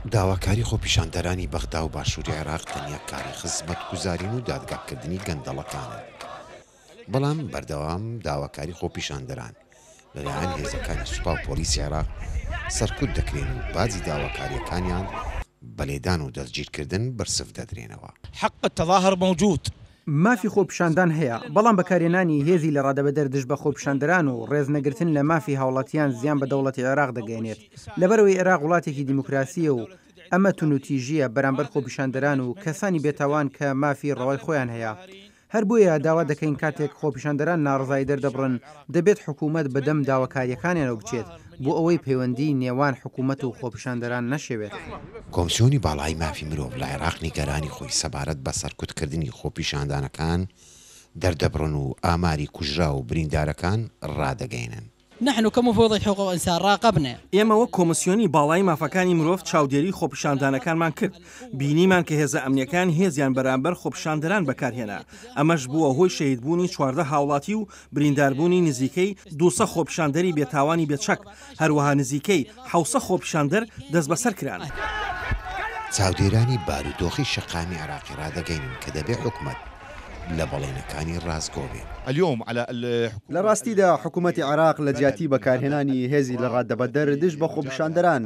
داواکاری خۆپیشاندەرانی بەغدا و باشووری عێراق تەنیا کاری خزمەتگوزارین و دادگاکردنی گەندەڵەکانن، بەڵام بەردەوام داواکاری خۆپیشاندەران لەلایەن هێزەکانی سوپا و پۆلیسی عێراق سەرکوت دەکرێن و بازی داواکاریەکانیان بەلێدان و دەستگیرکردن بەرسف دەدرێنەوە. حق التظاهر موجود. مافی خۆپیشاندان هەیە، بەڵام بەکارهێنانی هێزی لە ڕادەبەدەر دژ بە خۆپیشاندەران و ڕێزنەگرتن لە مافی هاوڵاتیان زیان بە دەوڵەتی عێراق دەگەێنێت. لەبەرەوەی عێراق وڵاتێکی دیموکراسیە و ئەمە تونوتیژیە بەرامبەر خۆپیشاندەران و کەسانی بێتاوان کە مافی ڕەوای خۆیان هەیە. هەر بۆیە داوا دەکەین کاتێک خۆپیشاندەران ناڕزایی دەردەبڕن دەبێت حکوومەت بەدەم داواکاریەکانیانەوە بچێت بۆ ئەوەی پەیوەندی نێوان حکوومەت و خۆپیشاندەران نەشێوێت. کۆمسیۆنی باڵای مافی مرۆڤ لە عێراق نیگەرانی خۆی سەبارەت بە سەرکوتکردنی خۆپیشاندانەکان دەردەبڕن و ئاماری کوژرا و بریندارەکان ڕادەگەینن. نحن كمفوضية حقوق الإنسان راقبنا. ئێمە وەک کۆمسیۆنی باڵای مافەکانی مرۆڤ چاودێری خۆپیشاندانەکانمان کرد. بینیمان کە هێزە ئەمنیەکان هێزیان بەرامبەر خۆپیشاندەران بەکارهێنا. ئەمەش بووە هۆی شەهیدبوونی 14 هاوڵاتی و برینداربوونی نزیکەی 200 خۆپیشاندەری بێتاوانی بێچەک، هەروەها نزیکەی 700 خۆپیشاندەر دەست بەسەر کران. چاودێرانی بارودۆخی شەقامی عێراقی ڕادەگەینن کە دەبێت حکومەت لە بەڵێنەکانی ڕاستگۆ بێت. لە ڕاستیدا حکوومەتی عێراق لە جیاتی بەکارهێنانی هێزی لە ڕادەبەدەر دژ بە خۆپیشاندەران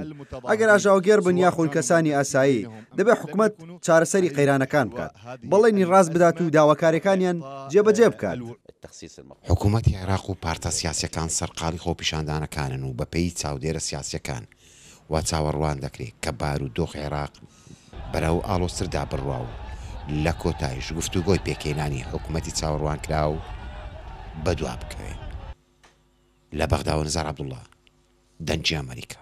ئەگەر ئاژاوگێر بن یاخۆن کەسانی ئاسایی دەبێت حکوومەت چارەسەری قەیرانەکان بکات، بەڵێنی ڕاست بدات و داواکاریەکانیان جێبەجێ بکات. حکوومەتی عێراق و پارتە سیاسیەکان سەرقاڵی خۆپیشاندانەکانن و بەپێی چاودێرە سیاسیەکان وا چاوەڕوان دەکرێت کە بارودۆخ عێراق بەرەو ئاڵۆستردا بڕوا و لە کۆتایش گفتوگۆی پێکهێنانی حکوومەتی چاوەڕوان کرا و بەدوا بکەوێت. لە بەغدا و نزار عەبدوڵڵا، دەنگی ئەمریکا.